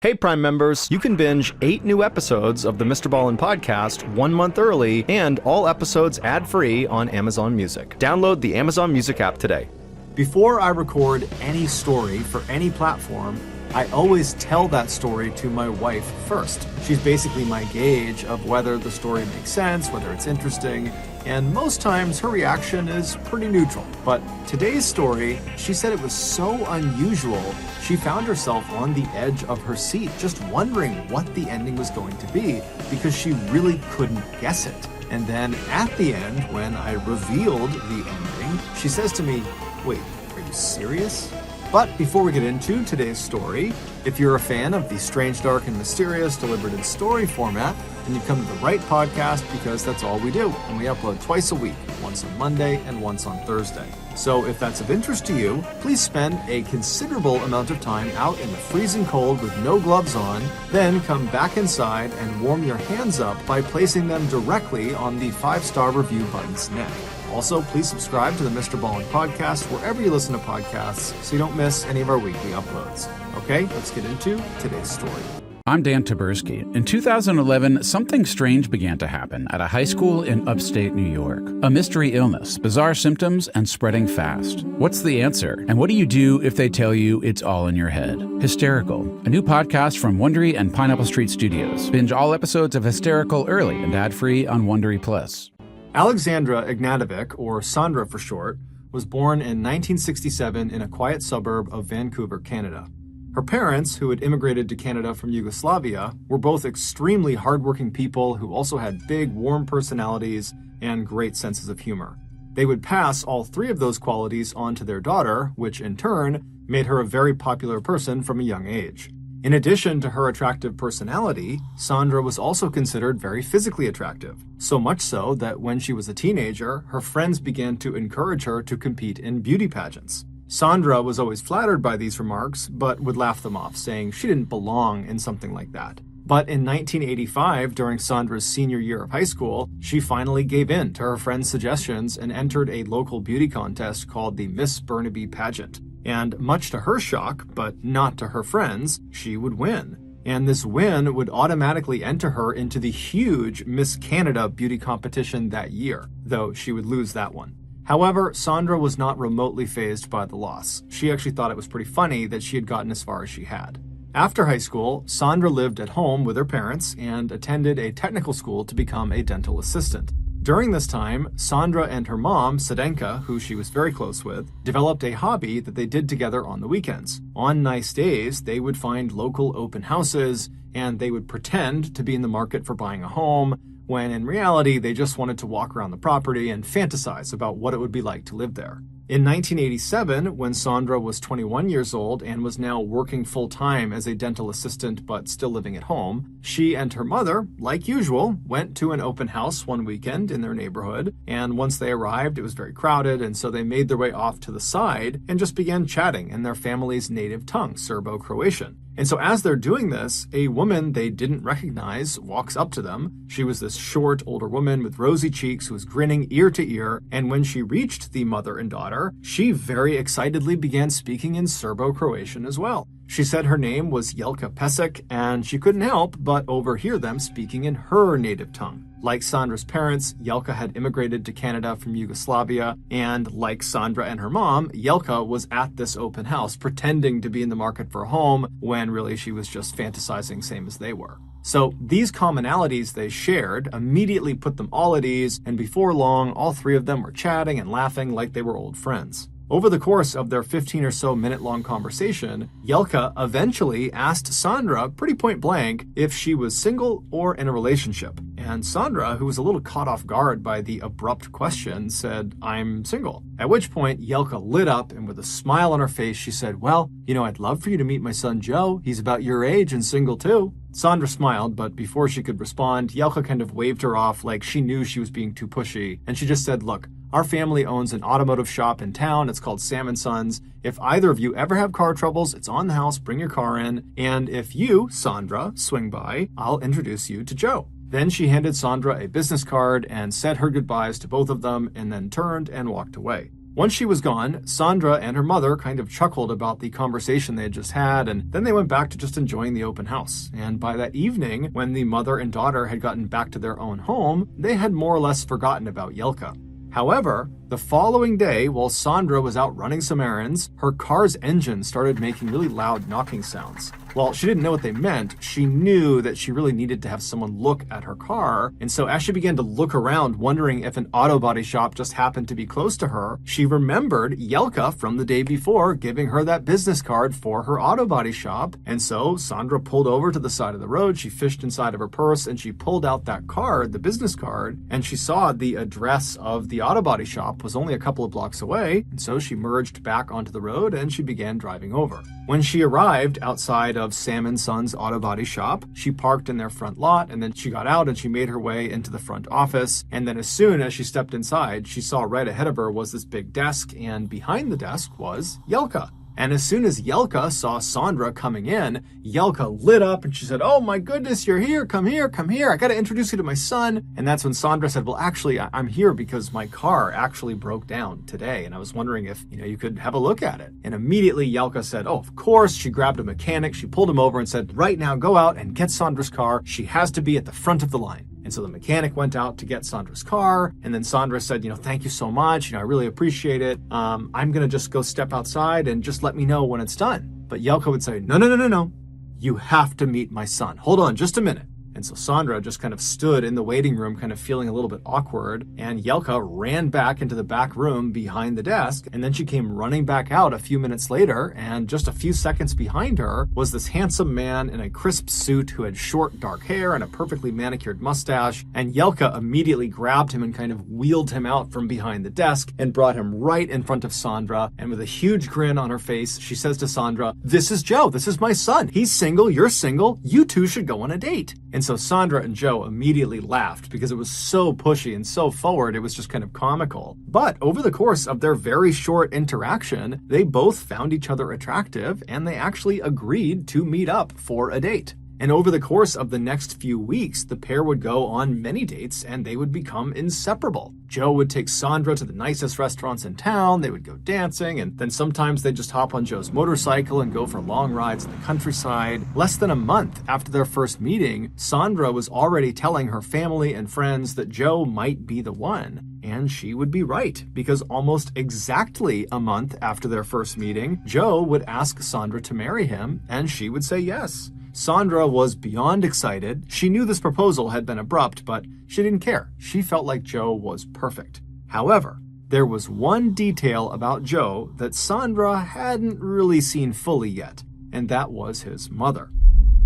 Hey Prime members, you can binge 8 new episodes of the MrBallen podcast 1 month early and all episodes ad-free on Amazon Music. Download the Amazon Music app today. Before I record any story for any platform, I always tell that story to my wife first. She's basically my gauge of whether the story makes sense, whether it's interesting, and most times her reaction is pretty neutral. But today's story, she said it was so unusual, she found herself on the edge of her seat, just wondering what the ending was going to be, because she really couldn't guess it. And then at the end, when I revealed the ending, she says to me, "Wait, are you serious?" But before we get into today's story, if you're a fan of the strange, dark, and mysterious delivered in story format, then you've come to the right podcast, because that's all we do, and we upload twice a week, once on Monday and once on Thursday. So if that's of interest to you, please spend a considerable amount of time out in the freezing cold with no gloves on, then come back inside and warm your hands up by placing them directly on the 5-star review button's neck. Also, please subscribe to the MrBallen podcast wherever you listen to podcasts so you don't miss any of our weekly uploads. Okay, let's get into today's story. I'm Dan Taberski. In 2011, something strange began to happen at a high school in upstate New York. A mystery illness, bizarre symptoms, and spreading fast. What's the answer? And what do you do if they tell you it's all in your head? Hysterical, a new podcast from Wondery and Pineapple Street Studios. Binge all episodes of Hysterical early and ad-free on Wondery Plus. Alexandra Ignatovic, or Sandra for short, was born in 1967 in a quiet suburb of Vancouver, Canada. Her parents, who had immigrated to Canada from Yugoslavia, were both extremely hardworking people who also had big, warm personalities and great senses of humor. They would pass all 3 of those qualities on to their daughter, which in turn made her a very popular person from a young age. In addition to her attractive personality, Sandra was also considered very physically attractive, so much so that when she was a teenager, her friends began to encourage her to compete in beauty pageants. Sandra was always flattered by these remarks, but would laugh them off, saying she didn't belong in something like that. But in 1985, during Sandra's senior year of high school, she finally gave in to her friends' suggestions and entered a local beauty contest called the Miss Burnaby pageant. And much to her shock, but not to her friends, she would win. And this win would automatically enter her into the huge Miss Canada beauty competition that year, though she would lose that one. However, Sandra was not remotely fazed by the loss. She actually thought it was pretty funny that she had gotten as far as she had. After high school, Sandra lived at home with her parents and attended a technical school to become a dental assistant. During this time, Sandra and her mom, Sedenka, who she was very close with, developed a hobby that they did together on the weekends. On nice days, they would find local open houses, and they would pretend to be in the market for buying a home, when in reality, they just wanted to walk around the property and fantasize about what it would be like to live there. In 1987, when Sandra was 21 years old and was now working full-time as a dental assistant but still living at home, she and her mother, like usual, went to an open house one weekend in their neighborhood, and once they arrived, it was very crowded, and so they made their way off to the side and just began chatting in their family's native tongue, Serbo-Croatian. And so as they're doing this, a woman they didn't recognize walks up to them. She was this short, older woman with rosy cheeks who was grinning ear to ear, and when she reached the mother and daughter, she very excitedly began speaking in Serbo-Croatian as well. She said her name was Jelka Pesek, and she couldn't help but overhear them speaking in her native tongue. Like Sandra's parents, Jelka had immigrated to Canada from Yugoslavia, and like Sandra and her mom, Jelka was at this open house pretending to be in the market for a home when really she was just fantasizing same as they were. So these commonalities they shared immediately put them all at ease, and before long, all 3 of them were chatting and laughing like they were old friends. Over the course of their 15 or so minute-long conversation, Jelka eventually asked Sandra pretty point blank if she was single or in a relationship. And Sandra, who was a little caught off guard by the abrupt question, said, "I'm single." At which point, Jelka lit up, and with a smile on her face, she said, "Well, I'd love for you to meet my son Joe. He's about your age and single too." Sandra smiled, but before she could respond, Jelka kind of waved her off like she knew she was being too pushy, and she just said, "Look, our family owns an automotive shop in town. It's called Sam & Sons. If either of you ever have car troubles, it's on the house. Bring your car in. And if you, Sandra, swing by, I'll introduce you to Joe." Then she handed Sandra a business card and said her goodbyes to both of them, and then turned and walked away. Once she was gone, Sandra and her mother kind of chuckled about the conversation they had just had, and then they went back to just enjoying the open house. And by that evening, when the mother and daughter had gotten back to their own home, they had more or less forgotten about Yelka. However, the following day, while Sandra was out running some errands, her car's engine started making really loud knocking sounds. While she didn't know what they meant, she knew that she really needed to have someone look at her car, and so as she began to look around, wondering if an auto body shop just happened to be close to her, she remembered Yelka from the day before giving her that business card for her auto body shop, and so Sandra pulled over to the side of the road, she fished inside of her purse, and she pulled out that card, the business card, and she saw the address of the auto body shop was only a couple of blocks away, and so she merged back onto the road and she began driving over. When she arrived outside of Sam and Son's auto body shop, she parked in their front lot, and then she got out and she made her way into the front office, and then as soon as she stepped inside, she saw right ahead of her was this big desk, and behind the desk was Yelka. And as soon as Yelka saw Sandra coming in, Yelka lit up and she said, "Oh my goodness, you're here, come here, come here. I gotta introduce you to my son." And that's when Sandra said, "Well, actually, I'm here because my car actually broke down today. And I was wondering if, you could have a look at it." And immediately Yelka said, "Oh, of course." She grabbed a mechanic, she pulled him over and said, "Right now, go out and get Sandra's car. She has to be at the front of the line." And so the mechanic went out to get Sandra's car, and then Sandra said, "Thank you so much. I really appreciate it. I'm going to just go step outside and just let me know when it's done." But Yelka would say, No. You have to meet my son. Hold on just a minute." And so Sandra just kind of stood in the waiting room, kind of feeling a little bit awkward, and Yelka ran back into the back room behind the desk, and then she came running back out a few minutes later, and just a few seconds behind her was this handsome man in a crisp suit who had short dark hair and a perfectly manicured mustache, and Yelka immediately grabbed him and kind of wheeled him out from behind the desk and brought him right in front of Sandra, and with a huge grin on her face, she says to Sandra, "This is Joe, this is my son. He's single, you're single, you two should go on a date." And so Sandra and Joe immediately laughed because it was so pushy and so forward, it was just kind of comical. But over the course of their very short interaction, they both found each other attractive and they actually agreed to meet up for a date. And over the course of the next few weeks, the pair would go on many dates and they would become inseparable. Joe would take Sandra to the nicest restaurants in town, they would go dancing, and then sometimes they'd just hop on Joe's motorcycle and go for long rides in the countryside. Less than a month after their first meeting, Sandra was already telling her family and friends that Joe might be the one. And she would be right, because almost exactly a month after their first meeting, Joe would ask Sandra to marry him, and she would say yes. Sandra was beyond excited. She knew this proposal had been abrupt, but she didn't care. She felt like Joe was perfect. However, there was one detail about Joe that Sandra hadn't really seen fully yet, and that was his mother.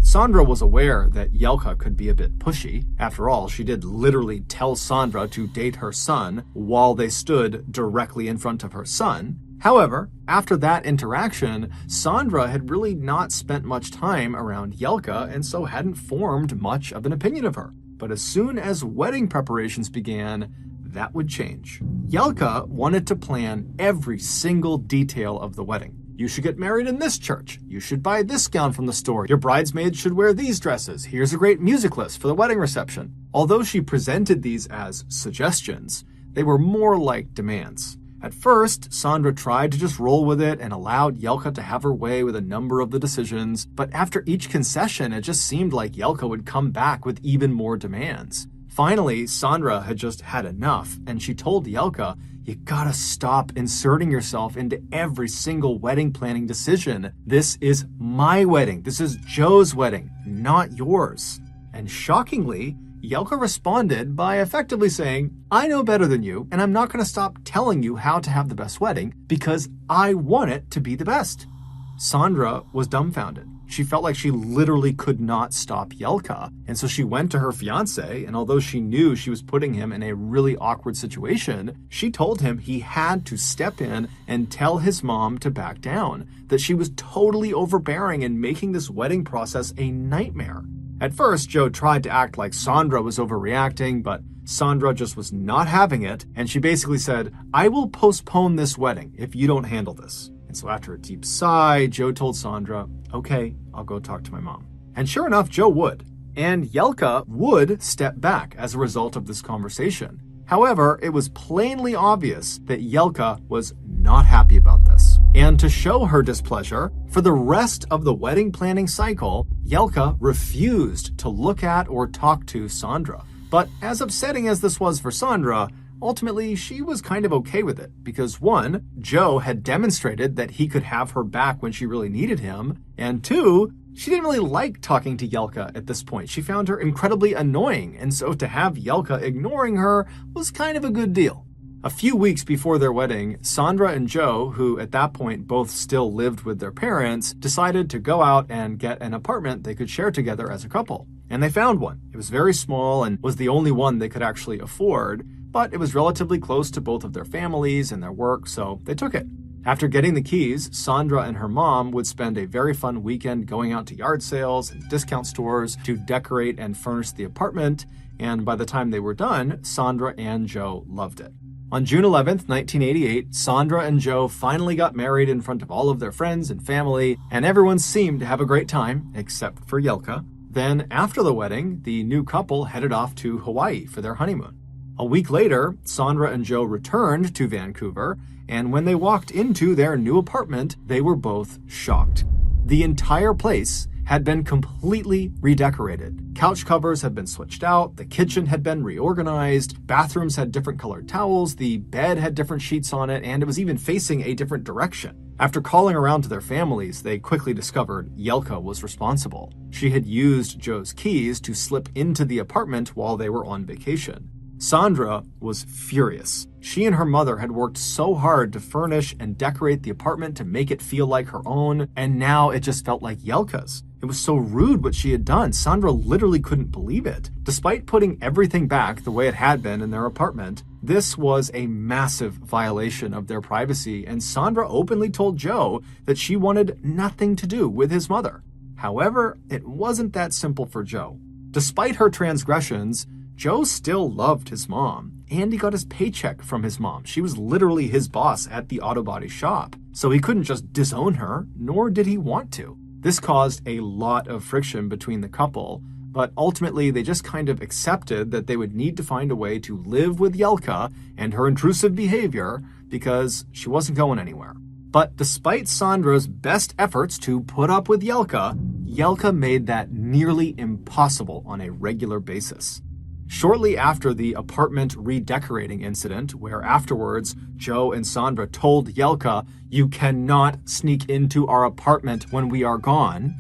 Sandra was aware that Yelka could be a bit pushy. After all, she did literally tell Sandra to date her son while they stood directly in front of her son. However, after that interaction, Sandra had really not spent much time around Yelka and so hadn't formed much of an opinion of her. But as soon as wedding preparations began, that would change. Yelka wanted to plan every single detail of the wedding. You should get married in this church. You should buy this gown from the store. Your bridesmaids should wear these dresses. Here's a great music list for the wedding reception. Although she presented these as suggestions, they were more like demands. At first, Sandra tried to just roll with it and allowed Yelka to have her way with a number of the decisions, but after each concession, it just seemed like Yelka would come back with even more demands. Finally, Sandra had just had enough, and she told Yelka, "You gotta stop inserting yourself into every single wedding planning decision. This is my wedding. This is Joe's wedding, not yours." And shockingly, Yelka responded by effectively saying, "I know better than you, and I'm not going to stop telling you how to have the best wedding because I want it to be the best." Sandra was dumbfounded. She felt like she literally could not stop Yelka, and so she went to her fiancé, and although she knew she was putting him in a really awkward situation, she told him he had to step in and tell his mom to back down, that she was totally overbearing and making this wedding process a nightmare. At first, Joe tried to act like Sandra was overreacting, but Sandra just was not having it, and she basically said, "I will postpone this wedding if you don't handle this." And so after a deep sigh, Joe told Sandra, "Okay, I'll go talk to my mom." And sure enough, Joe would. And Yelka would step back as a result of this conversation. However, it was plainly obvious that Yelka was not happy about this. And to show her displeasure, for the rest of the wedding planning cycle, Yelka refused to look at or talk to Sandra. But as upsetting as this was for Sandra, ultimately she was kind of okay with it because 1, Joe had demonstrated that he could have her back when she really needed him, and 2, she didn't really like talking to Yelka at this point. She found her incredibly annoying, and so to have Yelka ignoring her was kind of a good deal. A few weeks before their wedding, Sandra and Joe, who at that point both still lived with their parents, decided to go out and get an apartment they could share together as a couple. And they found one. It was very small and was the only one they could actually afford, but it was relatively close to both of their families and their work, so they took it. After getting the keys, Sandra and her mom would spend a very fun weekend going out to yard sales and discount stores to decorate and furnish the apartment, and by the time they were done, Sandra and Joe loved it. On June 11th, 1988, Sandra and Joe finally got married in front of all of their friends and family, and everyone seemed to have a great time, except for Yelka. Then, after the wedding, the new couple headed off to Hawaii for their honeymoon. A week later, Sandra and Joe returned to Vancouver, and when they walked into their new apartment, they were both shocked. The entire place had been completely redecorated. Couch covers had been switched out, the kitchen had been reorganized, bathrooms had different colored towels, the bed had different sheets on it, and it was even facing a different direction. After calling around to their families, they quickly discovered Yelka was responsible. She had used Joe's keys to slip into the apartment while they were on vacation. Sandra was furious. She and her mother had worked so hard to furnish and decorate the apartment to make it feel like her own, and now it just felt like Yelka's. It was so rude what she had done. Sandra literally couldn't believe it. Despite putting everything back the way it had been in their apartment, this was a massive violation of their privacy, and Sandra openly told Joe that she wanted nothing to do with his mother. However, it wasn't that simple for Joe. Despite her transgressions, Joe still loved his mom, and he got his paycheck from his mom. She was literally his boss at the auto body shop, so he couldn't just disown her, nor did he want to. This caused a lot of friction between the couple, but ultimately they just kind of accepted that they would need to find a way to live with Yelka and her intrusive behavior because she wasn't going anywhere. But despite Sandra's best efforts to put up with Yelka, Yelka made that nearly impossible on a regular basis. Shortly after the apartment redecorating incident, where afterwards Joe and Sandra told Yelka, "You cannot sneak into our apartment when we are gone,"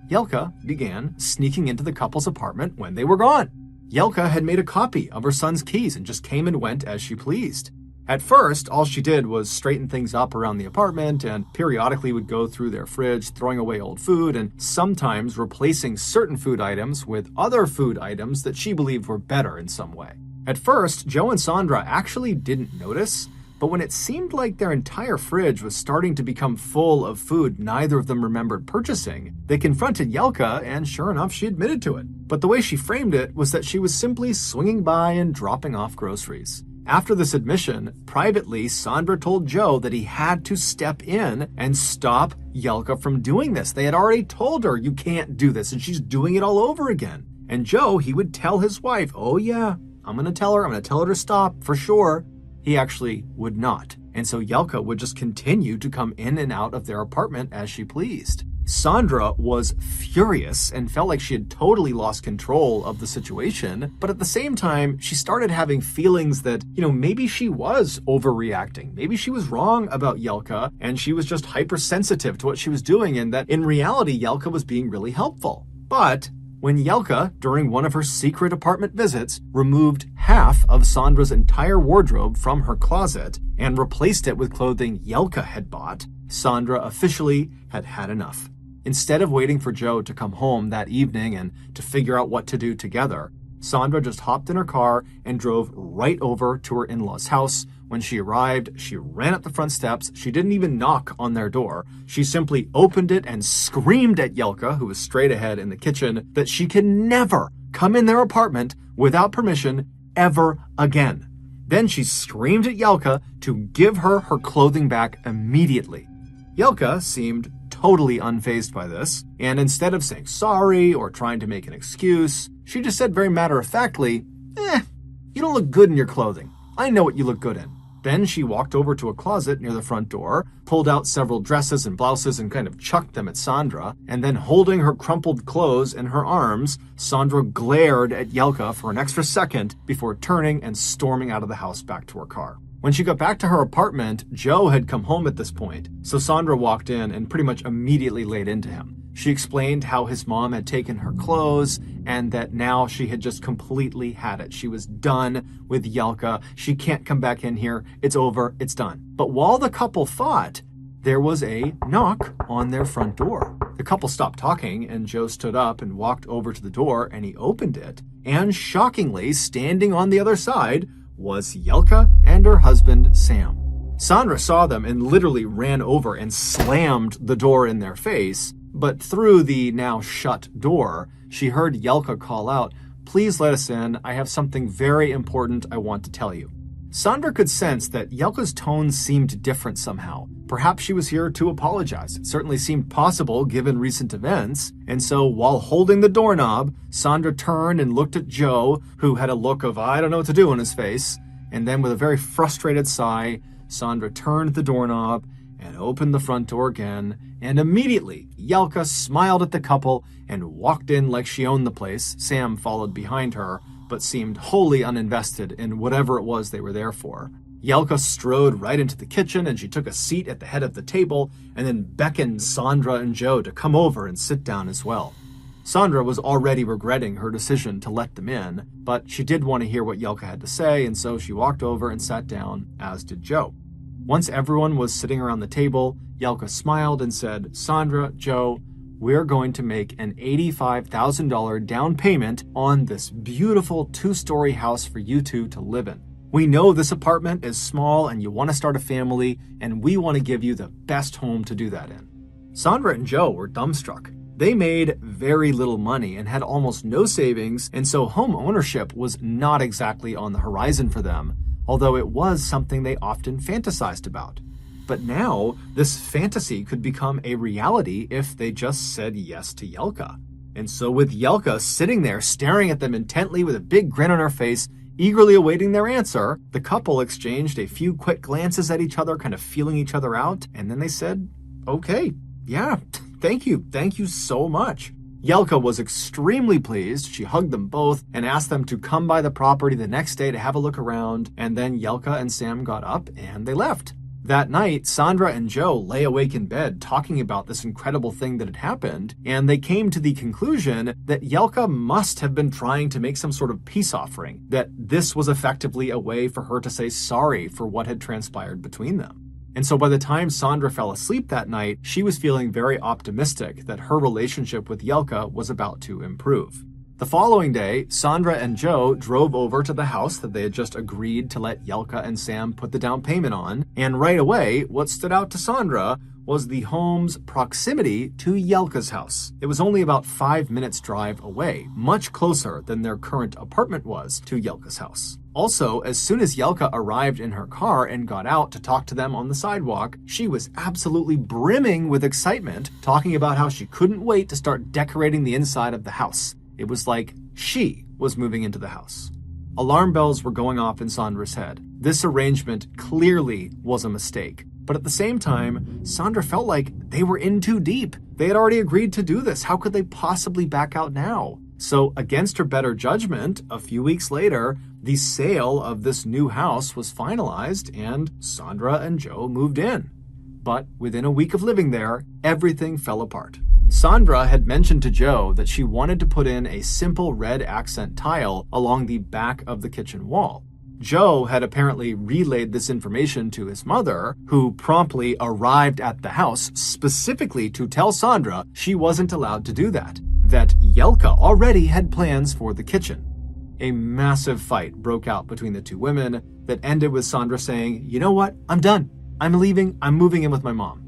Yelka began sneaking into the couple's apartment when they were gone. Yelka had made a copy of her son's keys and just came and went as she pleased. At first, all she did was straighten things up around the apartment and periodically would go through their fridge, throwing away old food and sometimes replacing certain food items with other food items that she believed were better in some way. At first, Joe and Sandra actually didn't notice, but when it seemed like their entire fridge was starting to become full of food neither of them remembered purchasing, they confronted Yelka, and sure enough, she admitted to it. But the way she framed it was that she was simply swinging by and dropping off groceries. After this admission, privately, Sandra told Joe that he had to step in and stop Yelka from doing this. They had already told her, "You can't do this," and she's doing it all over again. And Joe, he would tell his wife, "Oh yeah, I'm going to tell her to stop, for sure." He actually would not. And so Yelka would just continue to come in and out of their apartment as she pleased. Sandra was furious and felt like she had totally lost control of the situation, but at the same time, she started having feelings that, maybe she was overreacting. Maybe she was wrong about Yelka, and she was just hypersensitive to what she was doing, and that in reality, Yelka was being really helpful. But when Yelka, during one of her secret apartment visits, removed half of Sandra's entire wardrobe from her closet and replaced it with clothing Yelka had bought, Sandra officially had had enough. Instead of waiting for Joe to come home that evening and to figure out what to do together, Sandra just hopped in her car and drove right over to her in-laws' house. When she arrived, she ran up the front steps. She didn't even knock on their door. She simply opened it and screamed at Yelka, who was straight ahead in the kitchen, that she can never come in their apartment without permission ever again. Then she screamed at Yelka to give her her clothing back immediately. Yelka seemed totally unfazed by this, and instead of saying sorry or trying to make an excuse, she just said very matter-of-factly, "You don't look good in your clothing. I know what you look good in." Then she walked over to a closet near the front door, pulled out several dresses and blouses and kind of chucked them at Sandra, and then holding her crumpled clothes in her arms, Sandra glared at Yelka for an extra second before turning and storming out of the house back to her car. When she got back to her apartment, Joe had come home at this point, so Sandra walked in and pretty much immediately laid into him. She explained how his mom had taken her clothes and that now she had just completely had it. She was done with Yelka. She can't come back in here. It's over. It's done. But while the couple fought, there was a knock on their front door. The couple stopped talking and Joe stood up and walked over to the door and he opened it. And shockingly, standing on the other side was Yelka and her husband, Sam. Sandra saw them and literally ran over and slammed the door in their face. But through the now shut door, she heard Yelka call out, "Please let us in. I have something very important I want to tell you." Sandra could sense that Yelka's tone seemed different somehow. Perhaps she was here to apologize. It certainly seemed possible given recent events. And so while holding the doorknob, Sandra turned and looked at Joe, who had a look of "I don't know what to do" on his face. And then with a very frustrated sigh, Sandra turned the doorknob and opened the front door again, and immediately Yelka smiled at the couple and walked in like she owned the place. Sam followed behind her, but seemed wholly uninvested in whatever it was they were there for. Yelka strode right into the kitchen and she took a seat at the head of the table and then beckoned Sandra and Joe to come over and sit down as well. Sandra was already regretting her decision to let them in, but she did want to hear what Yelka had to say, and so she walked over and sat down, as did Joe. Once everyone was sitting around the table, Yelka smiled and said, "Sandra, Joe, we're going to make an $85,000 down payment on this beautiful 2-story house for you two to live in. We know this apartment is small and you want to start a family, and we want to give you the best home to do that in." Sandra and Joe were dumbstruck. They made very little money and had almost no savings, and so home ownership was not exactly on the horizon for them, although it was something they often fantasized about. But now, this fantasy could become a reality if they just said yes to Yelka. And so with Yelka sitting there staring at them intently with a big grin on her face, eagerly awaiting their answer, the couple exchanged a few quick glances at each other, kind of feeling each other out, and then they said, "Okay, yeah, thank you so much." Yelka was extremely pleased. She hugged them both and asked them to come by the property the next day to have a look around, and then Yelka and Sam got up and they left. That night, Sandra and Joe lay awake in bed talking about this incredible thing that had happened, and they came to the conclusion that Yelka must have been trying to make some sort of peace offering, that this was effectively a way for her to say sorry for what had transpired between them. And so by the time Sandra fell asleep that night, she was feeling very optimistic that her relationship with Yelka was about to improve. The following day, Sandra and Joe drove over to the house that they had just agreed to let Yelka and Sam put the down payment on, and right away, what stood out to Sandra was the home's proximity to Yelka's house. It was only about 5 minutes drive away, much closer than their current apartment was to Yelka's house. Also, as soon as Yelka arrived in her car and got out to talk to them on the sidewalk, she was absolutely brimming with excitement, talking about how she couldn't wait to start decorating the inside of the house. It was like she was moving into the house. Alarm bells were going off in Sandra's head. This arrangement clearly was a mistake. But at the same time, Sandra felt like they were in too deep. They had already agreed to do this. How could they possibly back out now? So against her better judgment, a few weeks later, the sale of this new house was finalized and Sandra and Joe moved in. But within a week of living there, everything fell apart. Sandra had mentioned to Joe that she wanted to put in a simple red accent tile along the back of the kitchen wall. Joe had apparently relayed this information to his mother, who promptly arrived at the house specifically to tell Sandra she wasn't allowed to do that Yelka already had plans for the kitchen. A massive fight broke out between the two women that ended with Sandra saying, "You know what? I'm done. I'm leaving. I'm moving in with my mom."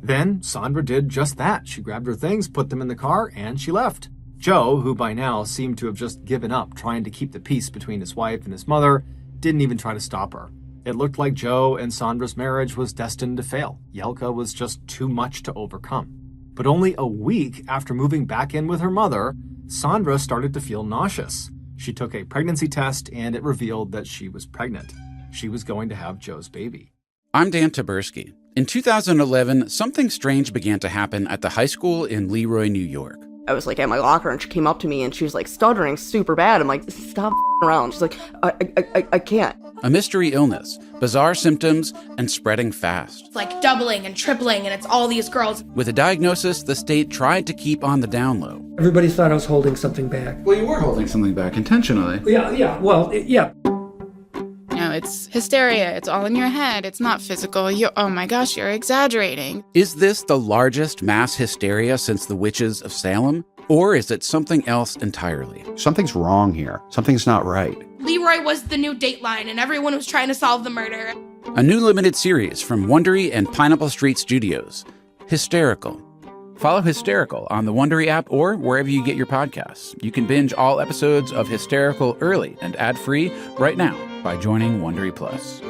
Then Sandra did just that. She grabbed her things, put them in the car, and she left. Joe, who by now seemed to have just given up trying to keep the peace between his wife and his mother, didn't even try to stop her. It looked like Joe and Sandra's marriage was destined to fail. Yelka was just too much to overcome. But only a week after moving back in with her mother, Sandra started to feel nauseous. She took a pregnancy test and it revealed that she was pregnant. she was going to have Joe's baby. I'm Dan Taberski. In 2011, something strange began to happen at the high school in Leroy, New York. I was like at my locker and she came up to me and she was like stuttering super bad. I'm like, stop around. She's like, I can't. A mystery illness, bizarre symptoms, and spreading fast. It's like doubling and tripling, and it's all these girls. With a diagnosis, the state tried to keep on the down low. Everybody thought I was holding something back. Well, you were holding something back intentionally. Yeah. No, it's hysteria. It's all in your head. It's not physical. Oh my gosh, you're exaggerating. Is this the largest mass hysteria since the witches of Salem? Or is it something else entirely? Something's wrong here. Something's not right. Leroy was the new Dateline, and everyone was trying to solve the murder. A new limited series from Wondery and Pineapple Street Studios, Hysterical. Follow Hysterical on the Wondery app or wherever you get your podcasts. You can binge all episodes of Hysterical early and ad-free right now by joining Wondery Plus.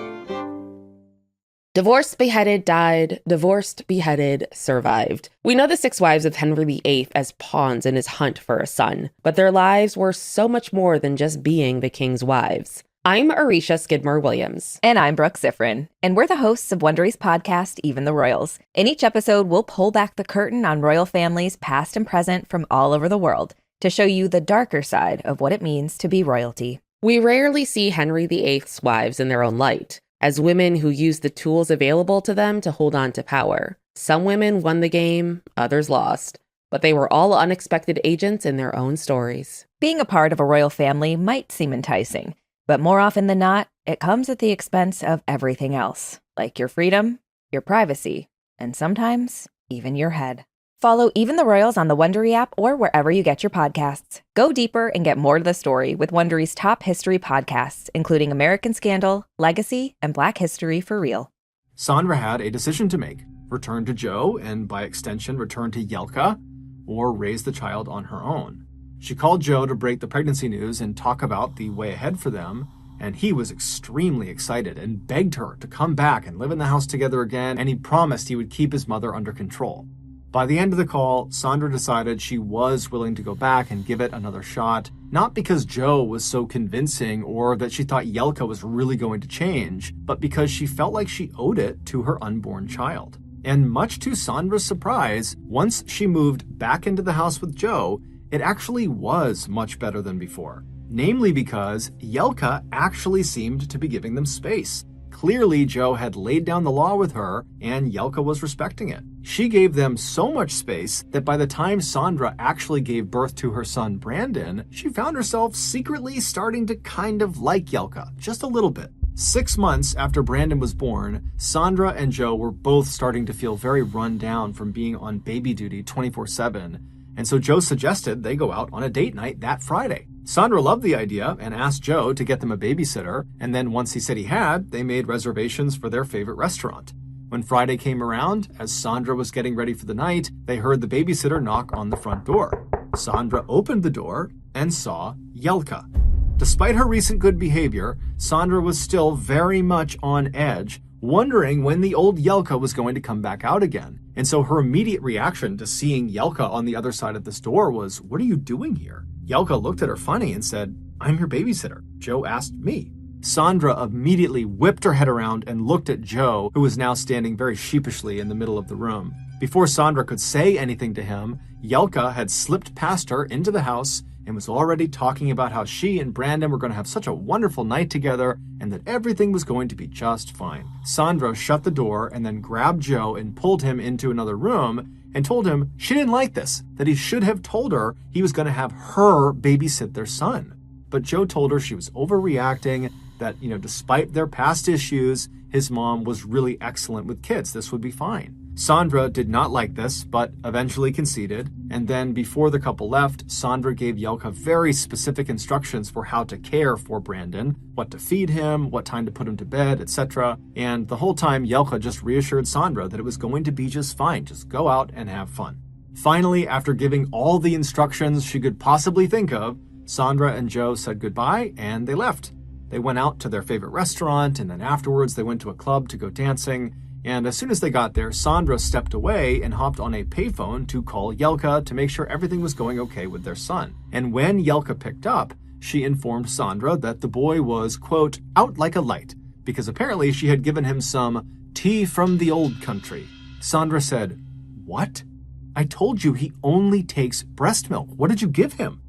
Divorced, beheaded, died. Divorced, beheaded, survived. We know the 6 wives of Henry VIII as pawns in his hunt for a son, but their lives were so much more than just being the king's wives. I'm Arisha Skidmore-Williams. And I'm Brooke Sifrin. And we're the hosts of Wondery's podcast, Even the Royals. In each episode, we'll pull back the curtain on royal families past and present from all over the world to show you the darker side of what it means to be royalty. We rarely see Henry VIII's wives in their own light, as women who used the tools available to them to hold on to power. Some women won the game, others lost, but they were all unexpected agents in their own stories. Being a part of a royal family might seem enticing, but more often than not, it comes at the expense of everything else, like your freedom, your privacy, and sometimes even your head. Follow Even the Royals on the Wondery app or wherever you get your podcasts. Go deeper and get more to the story with Wondery's top history podcasts, including American Scandal, Legacy, and Black History for Real. Sandra had a decision to make: return to Joe and, by extension, return to Yelka, or raise the child on her own. She called Joe to break the pregnancy news and talk about the way ahead for them, and he was extremely excited and begged her to come back and live in the house together again, and he promised he would keep his mother under control. By the end of the call, Sandra decided she was willing to go back and give it another shot, not because Joe was so convincing or that she thought Yelka was really going to change, but because she felt like she owed it to her unborn child. And much to Sandra's surprise, once she moved back into the house with Joe, it actually was much better than before. Namely because Yelka actually seemed to be giving them space. Clearly, Joe had laid down the law with her, and Yelka was respecting it. She gave them so much space that by the time Sandra actually gave birth to her son Brandon, she found herself secretly starting to kind of like Yelka, just a little bit. 6 months after Brandon was born, Sandra and Joe were both starting to feel very run down from being on baby duty 24/7, and so Joe suggested they go out on a date night that Friday. Sandra loved the idea and asked Joe to get them a babysitter, and then once he said he had, they made reservations for their favorite restaurant. When Friday came around, as Sandra was getting ready for the night, they heard the babysitter knock on the front door. Sandra opened the door and saw Yelka. Despite her recent good behavior, Sandra was still very much on edge, wondering when the old Yelka was going to come back out again. And so her immediate reaction to seeing Yelka on the other side of this door was, "What are you doing here?" Yelka looked at her funny and said, "I'm your babysitter. Joe asked me." Sandra immediately whipped her head around and looked at Joe, who was now standing very sheepishly in the middle of the room. Before Sandra could say anything to him, Yelka had slipped past her into the house and was already talking about how she and Brandon were going to have such a wonderful night together and that everything was going to be just fine. Sandra shut the door and then grabbed Joe and pulled him into another room and told him she didn't like this, that he should have told her he was going to have her babysit their son. But Joe told her she was overreacting, that, despite their past issues, his mom was really excellent with kids. This would be fine. Sandra did not like this, but eventually conceded. And then before the couple left, Sandra gave Yelka very specific instructions for how to care for Brandon, what to feed him, what time to put him to bed, etc. And the whole time, Yelka just reassured Sandra that it was going to be just fine. Just go out and have fun. Finally, after giving all the instructions she could possibly think of, Sandra and Joe said goodbye and they left. They went out to their favorite restaurant, and then afterwards they went to a club to go dancing. And as soon as they got there, Sandra stepped away and hopped on a payphone to call Yelka to make sure everything was going okay with their son. And when Yelka picked up, she informed Sandra that the boy was, quote, out like a light, because apparently she had given him some tea from the old country. Sandra said, "What? I told you he only takes breast milk. What did you give him?"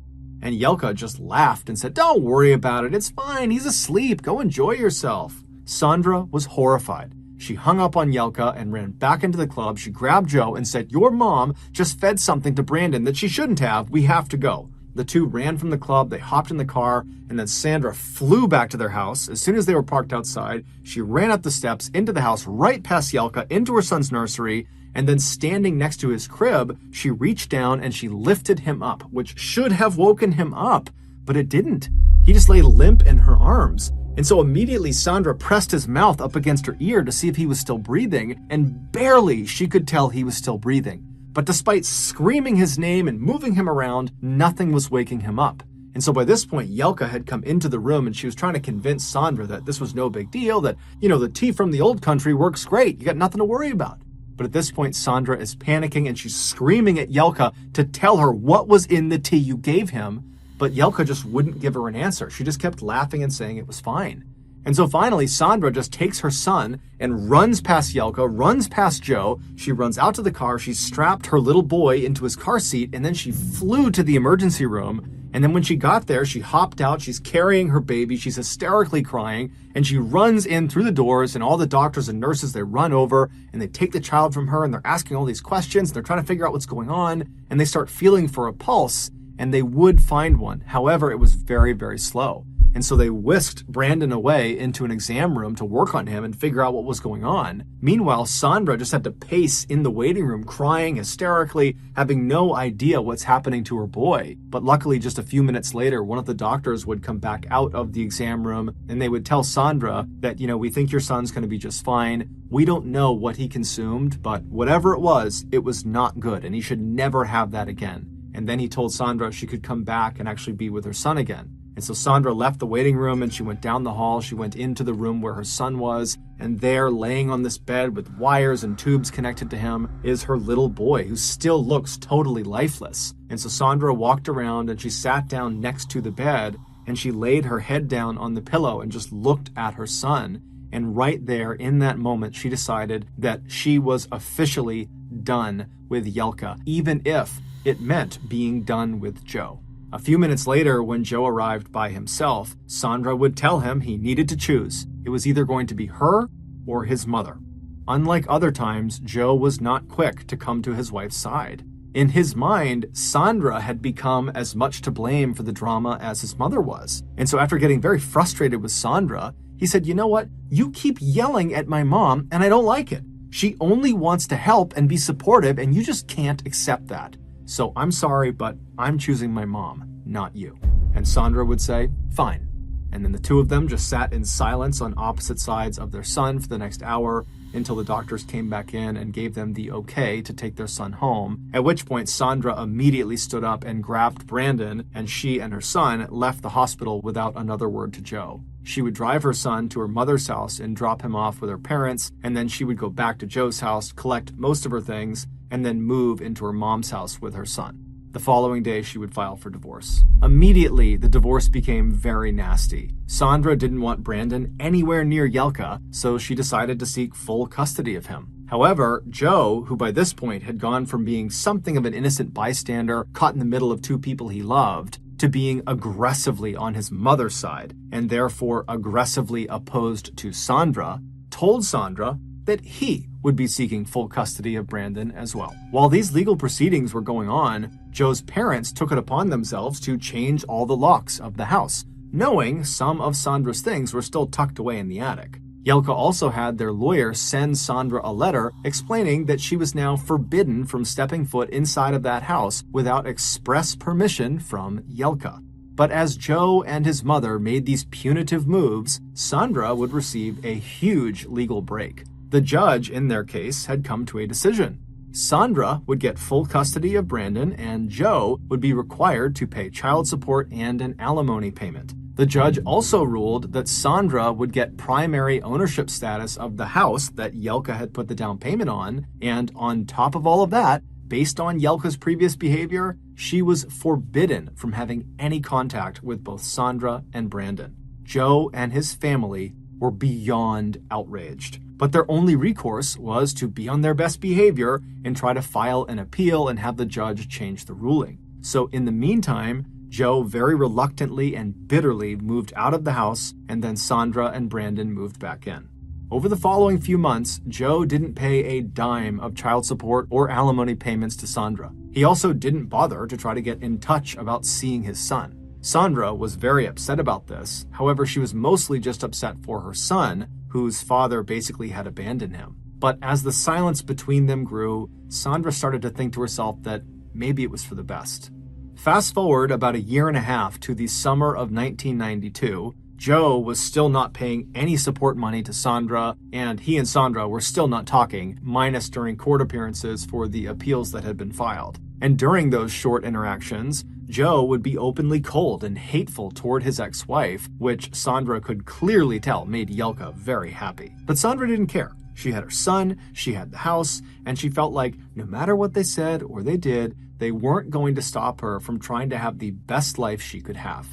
And Yelka just laughed and said, "Don't worry about it. It's fine. He's asleep. Go enjoy yourself." Sandra was horrified. She hung up on Yelka and ran back into the club. She grabbed Joe and said, "Your mom just fed something to Brandon that she shouldn't have. We have to go." The two ran from the club, they hopped in the car, and then Sandra flew back to their house. As soon as they were parked outside, she ran up the steps into the house, right past Yelka, into her son's nursery, and then standing next to his crib, she reached down and she lifted him up, which should have woken him up, but it didn't. He just lay limp in her arms. And so immediately Sandra pressed his mouth up against her ear to see if he was still breathing, and barely she could tell he was still breathing. But despite screaming his name and moving him around, nothing was waking him up. And so by this point, Yelka had come into the room and she was trying to convince Sandra that this was no big deal, that, the tea from the old country works great. You got nothing to worry about. But at this point, Sandra is panicking and she's screaming at Yelka to tell her what was in the tea you gave him. But Yelka just wouldn't give her an answer. She just kept laughing and saying it was fine. And so finally, Sandra just takes her son and runs past Yelka, runs past Joe. She runs out to the car. She strapped her little boy into his car seat, and then she flew to the emergency room. And then when she got there, she hopped out. She's carrying her baby. She's hysterically crying. And she runs in through the doors, and all the doctors and nurses, they run over, and they take the child from her, and they're asking all these questions. They're trying to figure out what's going on, and they start feeling for a pulse, and they would find one. However, it was very, very slow. And so they whisked Brandon away into an exam room to work on him and figure out what was going on. Meanwhile, Sandra just had to pace in the waiting room, crying hysterically, having no idea what's happening to her boy. But luckily, just a few minutes later, one of the doctors would come back out of the exam room and they would tell Sandra that, we think your son's going to be just fine. We don't know what he consumed, but whatever it was not good, and he should never have that again. And then he told Sandra she could come back and actually be with her son again. And so Sandra left the waiting room and she went down the hall. She went into the room where her son was. And there, laying on this bed with wires and tubes connected to him, is her little boy, who still looks totally lifeless. And so Sandra walked around and she sat down next to the bed and she laid her head down on the pillow and just looked at her son. And right there, in that moment, she decided that she was officially done with Yelka, even if it meant being done with Joe. A few minutes later, when Joe arrived by himself, Sandra would tell him he needed to choose. It was either going to be her or his mother. Unlike other times, Joe was not quick to come to his wife's side. In his mind, Sandra had become as much to blame for the drama as his mother was. And so after getting very frustrated with Sandra, he said, "You know what? You keep yelling at my mom, and I don't like it. She only wants to help and be supportive, and you just can't accept that. So I'm sorry, but I'm choosing my mom, not you." And Sandra would say, "Fine." And then the two of them just sat in silence on opposite sides of their son for the next hour until the doctors came back in and gave them the okay to take their son home, at which point Sandra immediately stood up and grabbed Brandon, and she and her son left the hospital without another word to Joe. She would drive her son to her mother's house and drop him off with her parents, and then she would go back to Joe's house, collect most of her things, and then move into her mom's house with her son. The following day, she would file for divorce. Immediately, the divorce became very nasty. Sandra didn't want Brandon anywhere near Yelka, so she decided to seek full custody of him. However, Joe, who by this point had gone from being something of an innocent bystander caught in the middle of two people he loved, to being aggressively on his mother's side, and therefore aggressively opposed to Sandra, told Sandra that he would be seeking full custody of Brandon as well. While these legal proceedings were going on, Joe's parents took it upon themselves to change all the locks of the house, knowing some of Sandra's things were still tucked away in the attic. Yelka also had their lawyer send Sandra a letter explaining that she was now forbidden from stepping foot inside of that house without express permission from Yelka. But as Joe and his mother made these punitive moves, Sandra would receive a huge legal break. The judge in their case had come to a decision. Sandra would get full custody of Brandon, and Joe would be required to pay child support and an alimony payment. The judge also ruled that Sandra would get primary ownership status of the house that Yelka had put the down payment on, and on top of all of that, based on Yelka's previous behavior, she was forbidden from having any contact with both Sandra and Brandon. Joe and his family were beyond outraged. But their only recourse was to be on their best behavior and try to file an appeal and have the judge change the ruling. So in the meantime, Joe very reluctantly and bitterly moved out of the house, and then Sandra and Brandon moved back in. Over the following few months, Joe didn't pay a dime of child support or alimony payments to Sandra. He also didn't bother to try to get in touch about seeing his son. Sandra was very upset about this. However, she was mostly just upset for her son, whose father basically had abandoned him. But as the silence between them grew, Sandra started to think to herself that maybe it was for the best. Fast forward about a year and a half to the summer of 1992, Joe was still not paying any support money to Sandra, and he and Sandra were still not talking, minus during court appearances for the appeals that had been filed. And during those short interactions, Joe would be openly cold and hateful toward his ex-wife, which Sandra could clearly tell made Yelka very happy. But Sandra didn't care. She had her son, she had the house, and she felt like no matter what they said or they did, they weren't going to stop her from trying to have the best life she could have.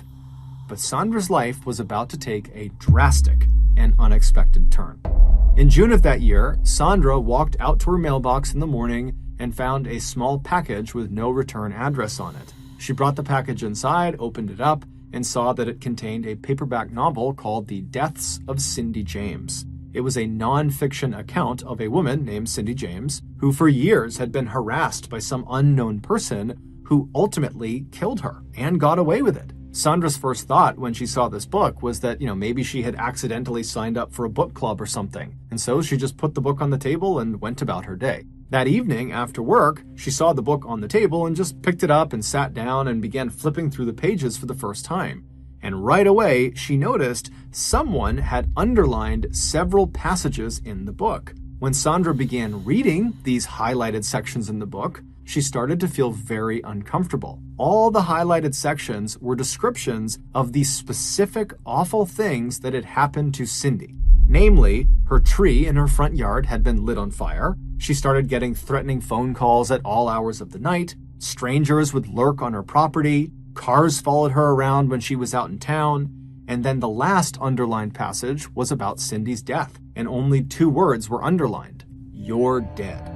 But Sandra's life was about to take a drastic and unexpected turn. In June of that year, Sandra walked out to her mailbox in the morning and found a small package with no return address on it. She brought the package inside, opened it up, and saw that it contained a paperback novel called The Deaths of Cindy James. It was a non-fiction account of a woman named Cindy James, who for years had been harassed by some unknown person who ultimately killed her and got away with it. Sandra's first thought when she saw this book was that, maybe she had accidentally signed up for a book club or something. And so she just put the book on the table and went about her day. That evening, after work, she saw the book on the table and just picked it up and sat down and began flipping through the pages for the first time. And right away, she noticed someone had underlined several passages in the book. When Sandra began reading these highlighted sections in the book, she started to feel very uncomfortable. All the highlighted sections were descriptions of the specific awful things that had happened to Cindy. Namely, her tree in her front yard had been lit on fire. She started getting threatening phone calls at all hours of the night. Strangers would lurk on her property. Cars followed her around when she was out in town. And then the last underlined passage was about Cindy's death, and only 2 words were underlined: "You're dead."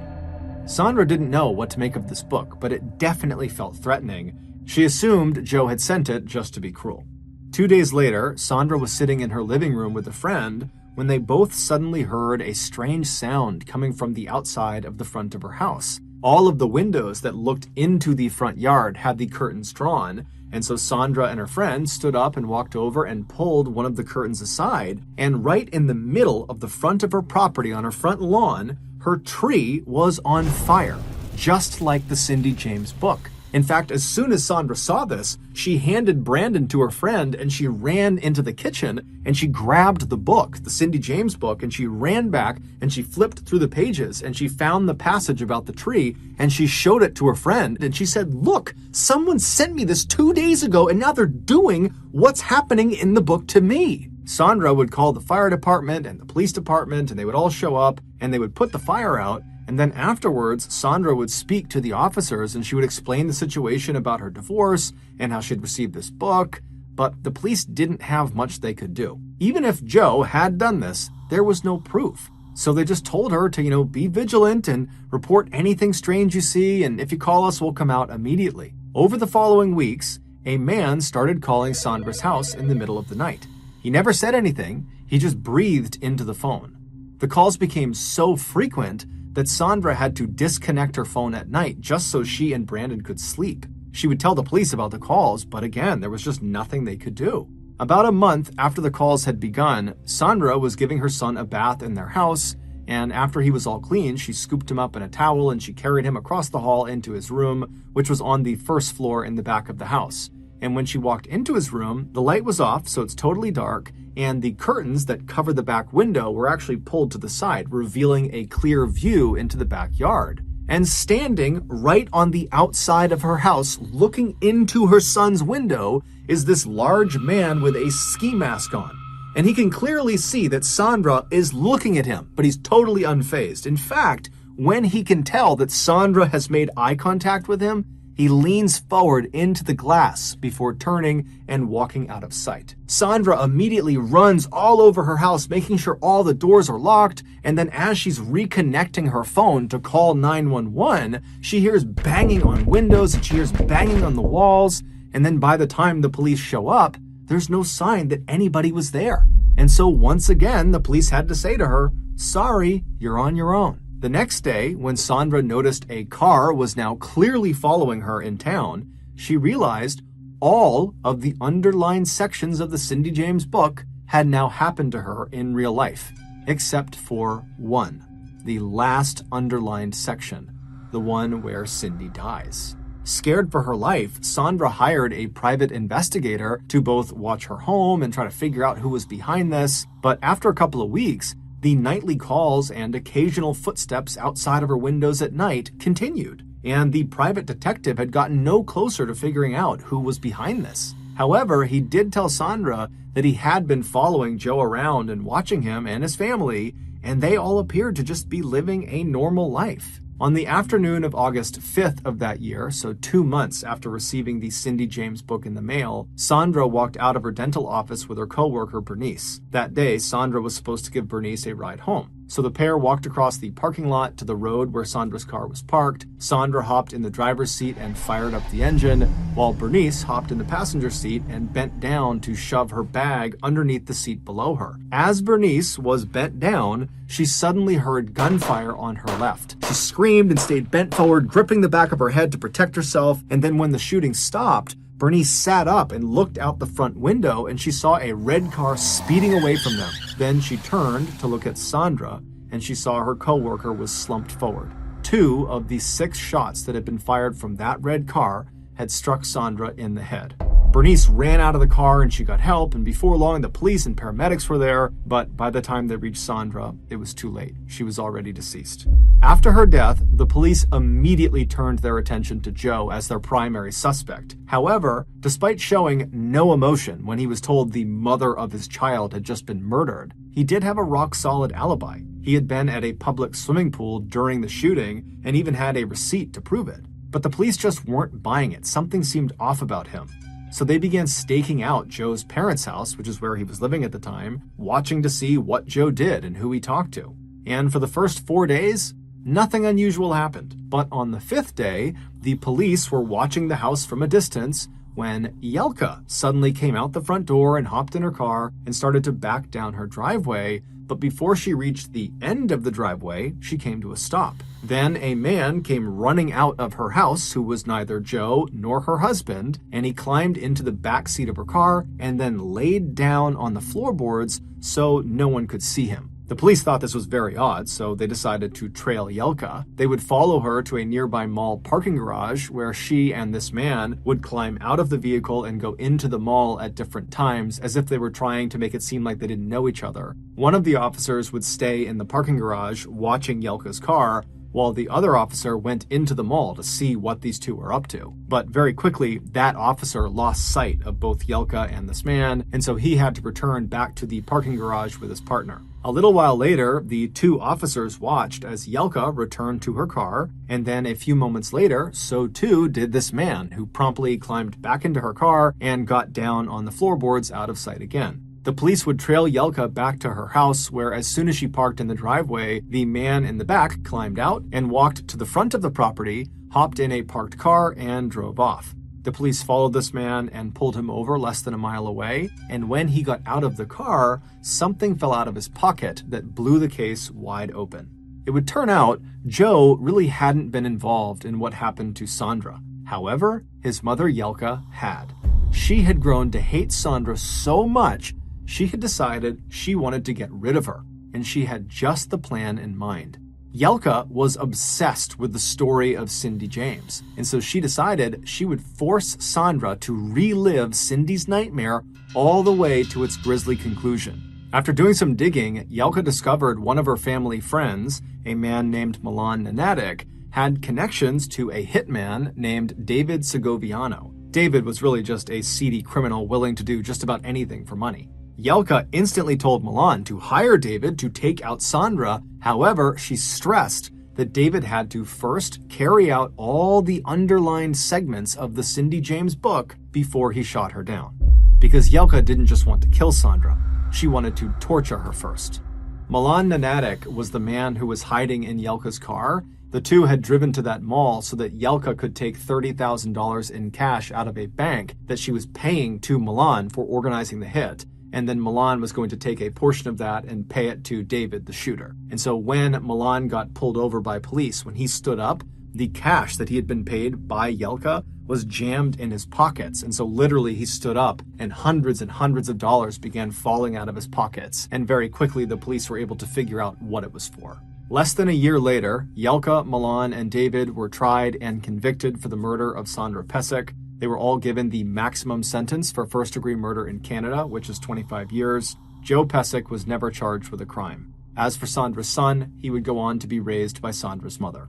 Sandra didn't know what to make of this book, but it definitely felt threatening. She assumed Joe had sent it just to be cruel. 2 days later, Sandra was sitting in her living room with a friend when they both suddenly heard a strange sound coming from the outside of the front of her house. All of the windows that looked into the front yard had the curtains drawn, and so Sandra and her friend stood up and walked over and pulled one of the curtains aside, and right in the middle of the front of her property on her front lawn, her tree was on fire, just like the Cindy James book. In fact, as soon as Sandra saw this, she handed Brandon to her friend and she ran into the kitchen and she grabbed the book, the Cindy James book, and she ran back and she flipped through the pages and she found the passage about the tree and she showed it to her friend and she said, "Look, someone sent me this 2 days ago and now they're doing what's happening in the book to me." Sandra would call the fire department and the police department and they would all show up and they would put the fire out. And then afterwards, Sandra would speak to the officers and she would explain the situation about her divorce and how she'd received this book. But the police didn't have much they could do. Even if Joe had done this, there was no proof. So they just told her to, be vigilant and report anything strange you see. And if you call us, we'll come out immediately. Over the following weeks, a man started calling Sandra's house in the middle of the night. He never said anything. He just breathed into the phone. The calls became so frequent that Sandra had to disconnect her phone at night just so she and Brandon could sleep. She would tell the police about the calls, but again, there was just nothing they could do. About a month after the calls had begun, Sandra was giving her son a bath in their house, and after he was all clean, she scooped him up in a towel and she carried him across the hall into his room, which was on the first floor in the back of the house. And when she walked into his room, the light was off, so it's totally dark, and the curtains that covered the back window were actually pulled to the side, revealing a clear view into the backyard. And standing right on the outside of her house, looking into her son's window, is this large man with a ski mask on. And he can clearly see that Sandra is looking at him, but he's totally unfazed. In fact, when he can tell that Sandra has made eye contact with him, He leans forward into the glass before turning and walking out of sight. Sandra immediately runs all over her house, making sure all the doors are locked, and then as she's reconnecting her phone to call 911, she hears banging on windows and she hears banging on the walls, and then by the time the police show up, there's no sign that anybody was there. And so once again, the police had to say to her, "Sorry, you're on your own." The next day, when Sandra noticed a car was now clearly following her in town, she realized all of the underlined sections of the Cindy James book had now happened to her in real life, except for one, the last underlined section, the one where Cindy dies. Scared for her life, Sandra hired a private investigator to both watch her home and try to figure out who was behind this. But after a couple of weeks, the nightly calls and occasional footsteps outside of her windows at night continued, and the private detective had gotten no closer to figuring out who was behind this. However, he did tell Sandra that he had been following Joe around and watching him and his family, and they all appeared to just be living a normal life. On the afternoon of August 5th of that year, so 2 months after receiving the Cindy James book in the mail, Sandra walked out of her dental office with her coworker Bernice. That day, Sandra was supposed to give Bernice a ride home. So the pair walked across the parking lot to the road where Sandra's car was parked. Sandra hopped in the driver's seat and fired up the engine, while Bernice hopped in the passenger seat and bent down to shove her bag underneath the seat below her. As Bernice was bent down, she suddenly heard gunfire on her left. She screamed and stayed bent forward, gripping the back of her head to protect herself, and then when the shooting stopped, Bernice sat up and looked out the front window, and she saw a red car speeding away from them. Then she turned to look at Sandra, and she saw her coworker was slumped forward. 2 of the 6 shots that had been fired from that red car had struck Sandra in the head. Bernice ran out of the car and she got help, and before long the police and paramedics were there, but by the time they reached Sandra, it was too late. She was already deceased. After her death, the police immediately turned their attention to Joe as their primary suspect. However, despite showing no emotion when he was told the mother of his child had just been murdered, he did have a rock-solid alibi. He had been at a public swimming pool during the shooting and even had a receipt to prove it. But the police just weren't buying it. Something seemed off about him. So they began staking out Joe's parents' house, which is where he was living at the time, watching to see what Joe did and who he talked to. And for the first 4 days, nothing unusual happened. But on the 5th day, the police were watching the house from a distance when Yelka suddenly came out the front door and hopped in her car and started to back down her driveway. But before she reached the end of the driveway, she came to a stop. Then a man came running out of her house who was neither Joe nor her husband, and he climbed into the back seat of her car and then laid down on the floorboards so no one could see him. The police thought this was very odd, so they decided to trail Yelka. They would follow her to a nearby mall parking garage where she and this man would climb out of the vehicle and go into the mall at different times, as if they were trying to make it seem like they didn't know each other. One of the officers would stay in the parking garage watching Yelka's car, while the other officer went into the mall to see what these two were up to. But very quickly, that officer lost sight of both Yelka and this man, and so he had to return back to the parking garage with his partner. A little while later, the 2 officers watched as Yelka returned to her car, and then a few moments later, so too did this man, who promptly climbed back into her car and got down on the floorboards out of sight again. The police would trail Yelka back to her house, where as soon as she parked in the driveway, the man in the back climbed out and walked to the front of the property, hopped in a parked car, and drove off. The police followed this man and pulled him over less than a mile away, and when he got out of the car, something fell out of his pocket that blew the case wide open. It would turn out Joe really hadn't been involved in what happened to Sandra. However, his mother Yelka had. She had grown to hate Sandra so much, she had decided she wanted to get rid of her, and she had just the plan in mind. Yelka was obsessed with the story of Cindy James, and so she decided she would force Sandra to relive Cindy's nightmare all the way to its grisly conclusion. After doing some digging, Yelka discovered one of her family friends, a man named Milan Nanatic, had connections to a hitman named David Segoviano. David was really just a seedy criminal willing to do just about anything for money. Yelka instantly told Milan to hire David to take out Sandra. However, she stressed that David had to first carry out all the underlined segments of the Cindy James book before he shot her down. Because Jelka didn't just want to kill Sandra, she wanted to torture her first. Milan Nanatic was the man who was hiding in Jelka's car. The two had driven to that mall so that Jelka could take $30,000 in cash out of a bank that she was paying to Milan for organizing the hit. And then Milan was going to take a portion of that and pay it to David, the shooter. And so when Milan got pulled over by police, when he stood up, the cash that he had been paid by Jelka was jammed in his pockets. And so literally he stood up and hundreds of dollars began falling out of his pockets. And very quickly the police were able to figure out what it was for. Less than a year later, Jelka, Milan, and David were tried and convicted for the murder of Sandra Pesek. They were all given the maximum sentence for first-degree murder in Canada, which is 25 years. Joe Pesek was never charged with a crime. As for Sandra's son, he would go on to be raised by Sandra's mother.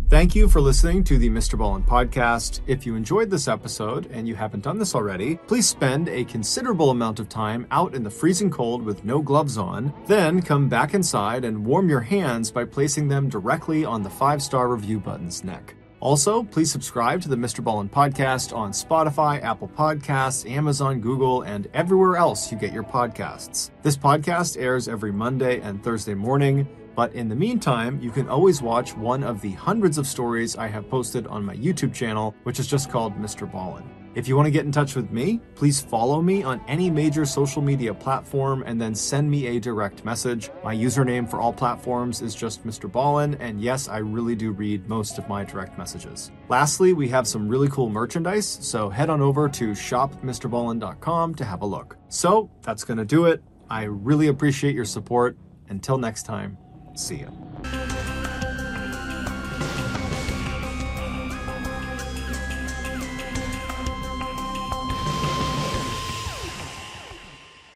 Thank you for listening to the MrBallen podcast. If you enjoyed this episode and you haven't done this already, please spend a considerable amount of time out in the freezing cold with no gloves on, then come back inside and warm your hands by placing them directly on the 5-star review button's neck. Also, please subscribe to the MrBallen podcast on Spotify, Apple Podcasts, Amazon, Google, and everywhere else you get your podcasts. This podcast airs every Monday and Thursday morning. But in the meantime, you can always watch one of the hundreds of stories I have posted on my YouTube channel, which is just called MrBallen. If you want to get in touch with me, please follow me on any major social media platform and then send me a direct message. My username for all platforms is just MrBallen, and yes, I really do read most of my direct messages. Lastly, we have some really cool merchandise, so head on over to shopmrballen.com to have a look. So that's going to do it. I really appreciate your support. Until next time. See ya.